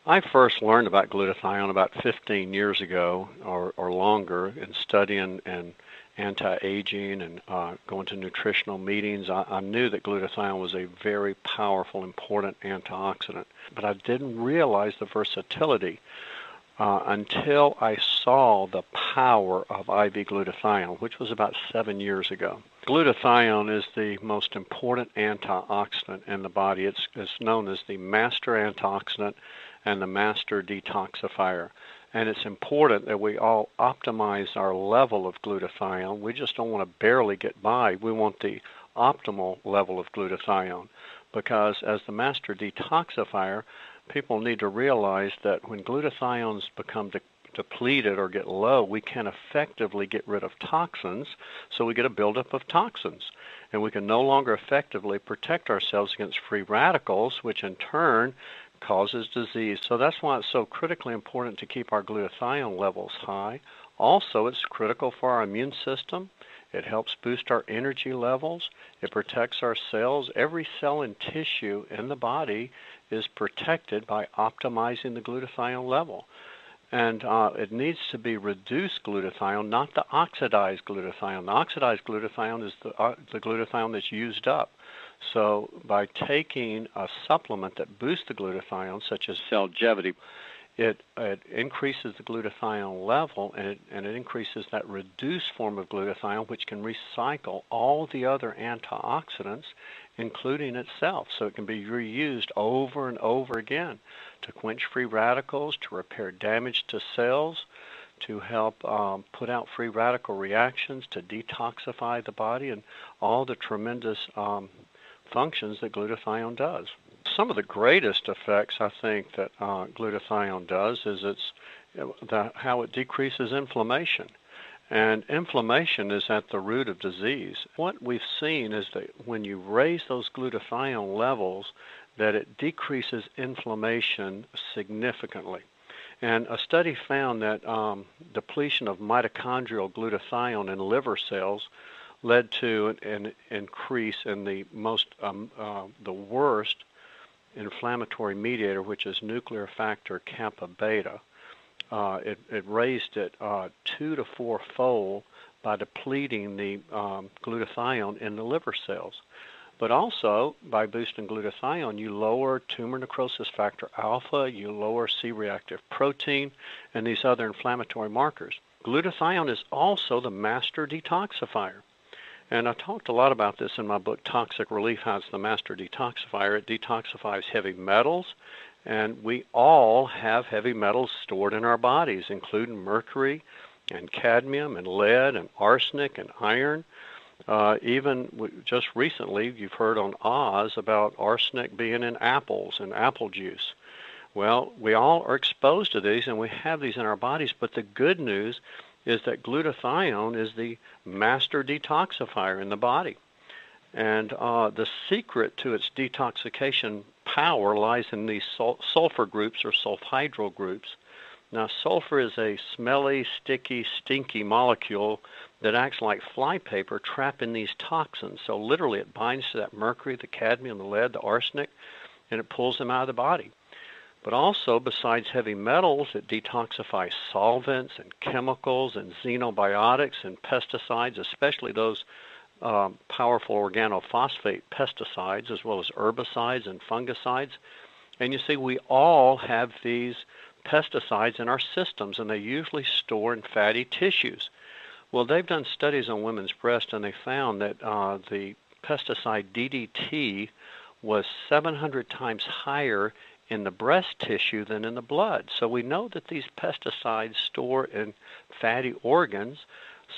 I first learned about glutathione about 15 years ago or longer in studying and anti-aging and going to nutritional meetings. I knew that glutathione was a very powerful, important antioxidant, but I didn't realize the versatility until I saw the power of IV glutathione, which was about 7 years ago. Glutathione is the most important antioxidant in the body. It's known as the master antioxidant and the master detoxifier. And it's important that we all optimize our level of glutathione. We just don't want to barely get by. We want the optimal level of glutathione, because as the master detoxifier, people need to realize that when glutathiones become depleted or get low, we can effectively get rid of toxins, so we get a buildup of toxins. And we can no longer effectively protect ourselves against free radicals, which in turn causes disease. So that's why it's so critically important to keep our glutathione levels high. Also, it's critical for our immune system. It helps boost our energy levels. It protects our cells. Every cell and tissue in the body is protected by optimizing the glutathione level. And it needs to be reduced glutathione, not the oxidized glutathione. The oxidized glutathione is the glutathione that's used up. So by taking a supplement that boosts the glutathione, such as Cellgevity, it increases the glutathione level, and it increases that reduced form of glutathione, which can recycle all the other antioxidants, including itself. So it can be reused over and over again to quench free radicals, to repair damage to cells, to help put out free radical reactions, to detoxify the body, and all the tremendous functions that glutathione does. Some of the greatest effects I think that glutathione does is how it decreases inflammation. And inflammation is at the root of disease. What we've seen is that when you raise those glutathione levels, that it decreases inflammation significantly. And a study found that depletion of mitochondrial glutathione in liver cells led to an increase in the worst inflammatory mediator, which is nuclear factor kappa beta. It raised it 2 to 4-fold by depleting the glutathione in the liver cells. But also, by boosting glutathione, you lower tumor necrosis factor alpha, you lower C-reactive protein, and these other inflammatory markers. Glutathione is also the master detoxifier. And I talked a lot about this in my book, Toxic Relief, how it's the master detoxifier. It detoxifies heavy metals, and we all have heavy metals stored in our bodies, including mercury and cadmium and lead and arsenic and iron. Even just recently, you've heard on Oz about arsenic being in apples and apple juice. Well, we all are exposed to these, and we have these in our bodies, but the good news is that glutathione is the master detoxifier in the body. And the secret to its detoxification power lies in these sulfur groups or sulfhydryl groups. Now, sulfur is a smelly, sticky, stinky molecule that acts like flypaper trapping these toxins. So literally it binds to that mercury, the cadmium, the lead, the arsenic, and it pulls them out of the body. But also, besides heavy metals, it detoxifies solvents and chemicals and xenobiotics and pesticides, especially those powerful organophosphate pesticides, as well as herbicides and fungicides. And you see, we all have these pesticides in our systems, and they usually store in fatty tissues. Well, they've done studies on women's breasts, and they found that the pesticide DDT was 700 times higher in the breast tissue than in the blood. So we know that these pesticides store in fatty organs,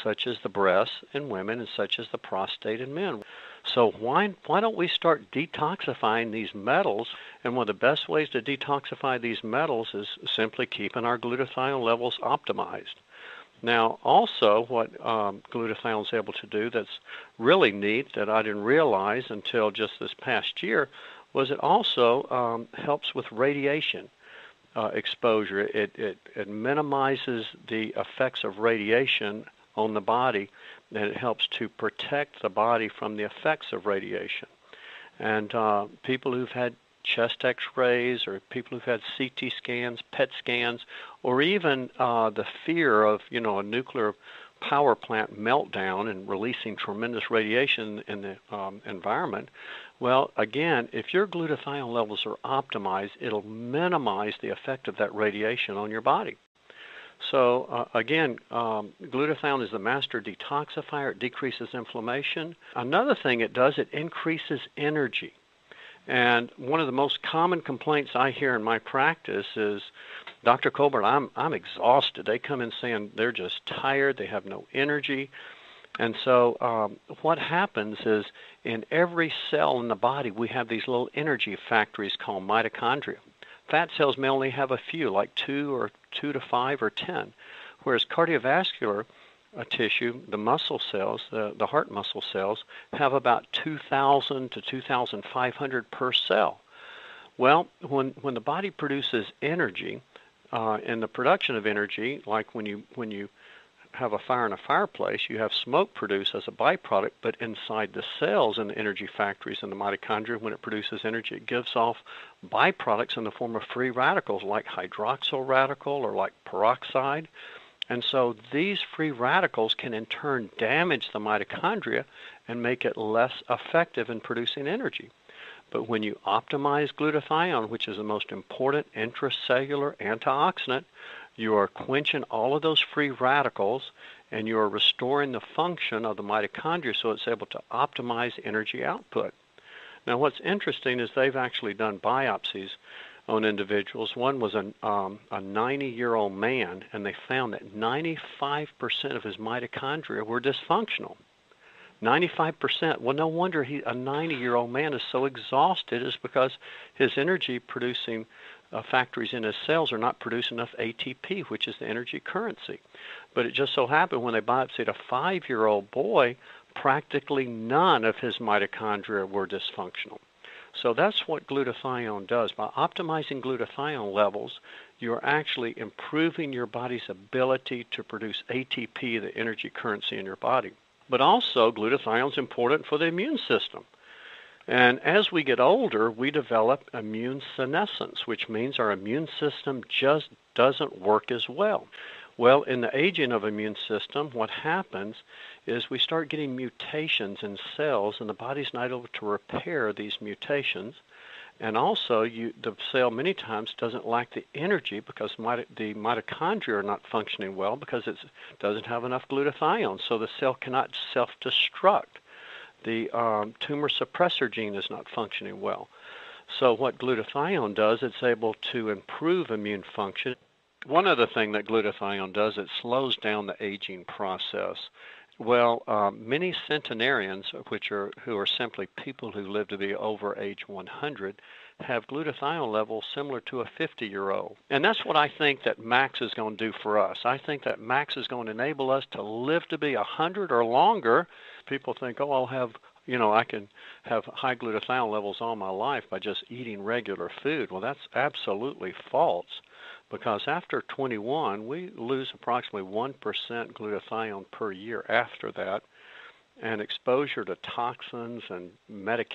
such as the breasts in women and such as the prostate in men. So why don't we start detoxifying these metals? And one of the best ways to detoxify these metals is simply keeping our glutathione levels optimized. Now, also, what glutathione is able to do that's really neat that I didn't realize until just this past year was it also helps with radiation exposure. It minimizes the effects of radiation on the body, and it helps to protect the body from the effects of radiation. And people who've had chest x-rays or people who've had CT scans, PET scans, or even the fear of, a nuclear power plant meltdown and releasing tremendous radiation in the environment. Well, again, if your glutathione levels are optimized, it'll minimize the effect of that radiation on your body. So again, glutathione is the master detoxifier. It decreases inflammation. Another thing it does, it increases energy. And one of the most common complaints I hear in my practice is, Dr. Colbert, I'm exhausted. They come in saying they're just tired, they have no energy. And so what happens is in every cell in the body, we have these little energy factories called mitochondria. Fat cells may only have a few, like 2 to 5 or 10, whereas cardiovascular tissue, the muscle cells, the heart muscle cells, have about 2,000 to 2,500 per cell. Well, when the body produces energy, and the production of energy, like when you have a fire in a fireplace, you have smoke produced as a byproduct, but inside the cells and the energy factories in the mitochondria, when it produces energy, it gives off byproducts in the form of free radicals like hydroxyl radical or like peroxide. And so these free radicals can in turn damage the mitochondria and make it less effective in producing energy. But when you optimize glutathione, which is the most important intracellular antioxidant, you are quenching all of those free radicals and you are restoring the function of the mitochondria so it's able to optimize energy output. Now what's interesting is they've actually done biopsies on individuals. One was a 90-year-old man, and they found that 95% of his mitochondria were dysfunctional. 95%. Well, no wonder a 90-year-old man is so exhausted, is because his energy producing factories in his cells are not producing enough ATP, which is the energy currency. But it just so happened when they biopsied a 5-year-old boy, practically none of his mitochondria were dysfunctional. So that's what glutathione does. By optimizing glutathione levels, you're actually improving your body's ability to produce ATP, the energy currency in your body. But also, glutathione is important for the immune system. And as we get older, we develop immune senescence, which means our immune system just doesn't work as well. Well, in the aging of immune system, what happens is we start getting mutations in cells, and the body's not able to repair these mutations. And also, the cell many times doesn't lack the energy because the mitochondria are not functioning well because it doesn't have enough glutathione, so the cell cannot self-destruct. The tumor suppressor gene is not functioning well. So what glutathione does, it's able to improve immune function. One other thing that glutathione does, it slows down the aging process. Well, many centenarians, who are simply people who live to be over age 100, have glutathione levels similar to a 50-year-old. And that's what I think that Max is going to do for us. I think that Max is going to enable us to live to be 100 or longer. People think, oh, I can have high glutathione levels all my life by just eating regular food. Well, that's absolutely false. Because after 21, we lose approximately 1% glutathione per year after that, and exposure to toxins and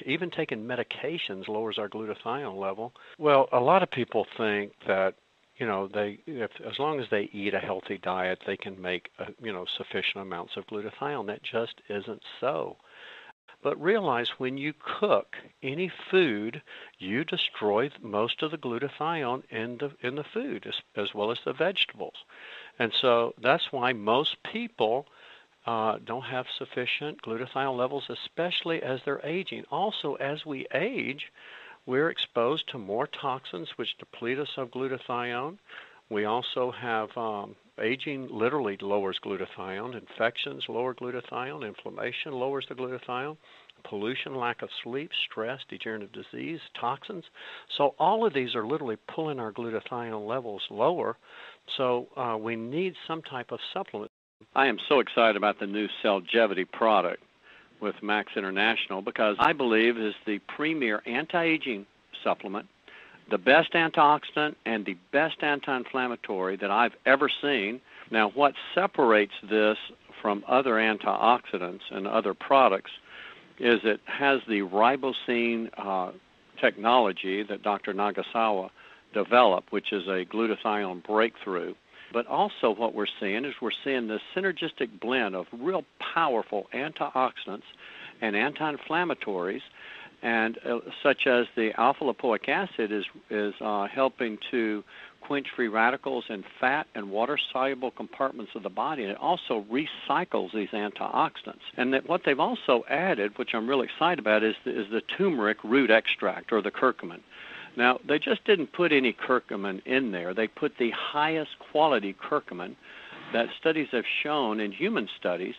even taking medications lowers our glutathione level. Well, a lot of people think that as long as they eat a healthy diet, they can make sufficient amounts of glutathione. That just isn't so. But realize when you cook any food, you destroy most of the glutathione in the food, as well as the vegetables. And so that's why most people don't have sufficient glutathione levels, especially as they're aging. Also, as we age, we're exposed to more toxins which deplete us of glutathione. We also have aging literally lowers glutathione. Infections lower glutathione. Inflammation lowers the glutathione. Pollution, lack of sleep, stress, degenerative disease, toxins. So all of these are literally pulling our glutathione levels lower. So we need some type of supplement. I am so excited about the new Cellgevity product with Max International because I believe it is the premier anti-aging supplement, the best antioxidant, and the best anti-inflammatory that I've ever seen. Now, what separates this from other antioxidants and other products is it has the ribosine technology that Dr. Nagasawa developed, which is a glutathione breakthrough. But also what we're seeing is this synergistic blend of real powerful antioxidants and anti-inflammatories, and such as the alpha-lipoic acid is helping to quench free radicals in fat and water-soluble compartments of the body, and it also recycles these antioxidants. And that what they've also added, which I'm really excited about, is the turmeric root extract, or the curcumin. Now, they just didn't put any curcumin in there. They put the highest quality curcumin that studies have shown in human studies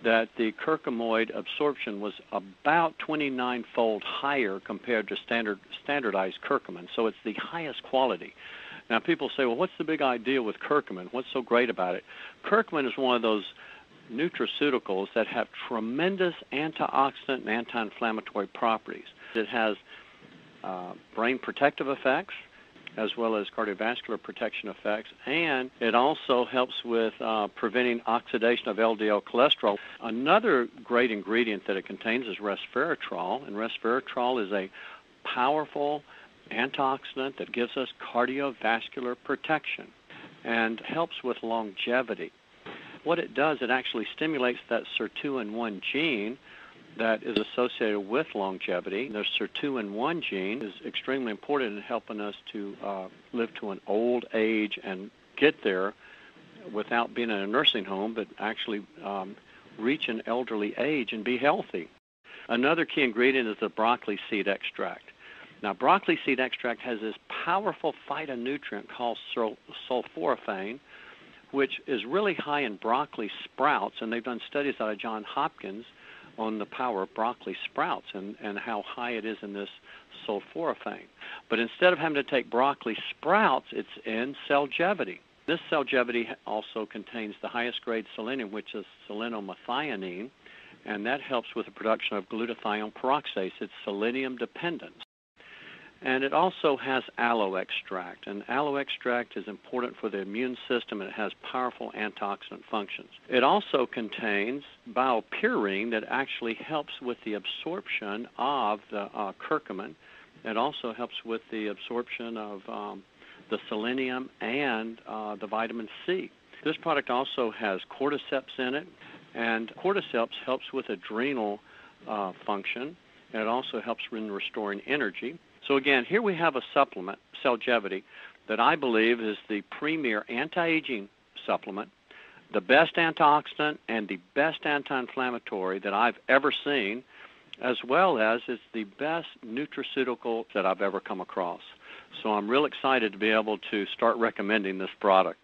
that the curcuminoid absorption was about 29-fold higher compared to standardized curcumin. So it's the highest quality. Now, people say, well, what's the big idea with curcumin? What's so great about it? Curcumin is one of those nutraceuticals that have tremendous antioxidant and anti-inflammatory properties. It has brain protective effects, as well as cardiovascular protection effects, and it also helps with preventing oxidation of LDL cholesterol. Another great ingredient that it contains is resveratrol, and resveratrol is a powerful antioxidant that gives us cardiovascular protection and helps with longevity. What it does, it actually stimulates that sirtuin-1 gene that is associated with longevity. The sirtuin-1 gene is extremely important in helping us to live to an old age and get there without being in a nursing home, but actually reach an elderly age and be healthy. Another key ingredient is the broccoli seed extract. Now, broccoli seed extract has this powerful phytonutrient called sulforaphane, which is really high in broccoli sprouts, and they've done studies out of Johns Hopkins on the power of broccoli sprouts and how high it is in this sulforaphane. But instead of having to take broccoli sprouts, it's in Cellgevity. This Cellgevity also contains the highest grade selenium, which is selenomethionine, and that helps with the production of glutathione peroxidase. It's selenium dependent. And it also has aloe extract, and aloe extract is important for the immune system, and it has powerful antioxidant functions. It also contains biopurine that actually helps with the absorption of the curcumin. It also helps with the absorption of the selenium and the vitamin C. This product also has cordyceps in it, and cordyceps helps with adrenal function, and it also helps in restoring energy. So again, here we have a supplement, Cellgevity, that I believe is the premier anti-aging supplement, the best antioxidant and the best anti-inflammatory that I've ever seen, as well as it's the best nutraceutical that I've ever come across. So I'm real excited to be able to start recommending this product.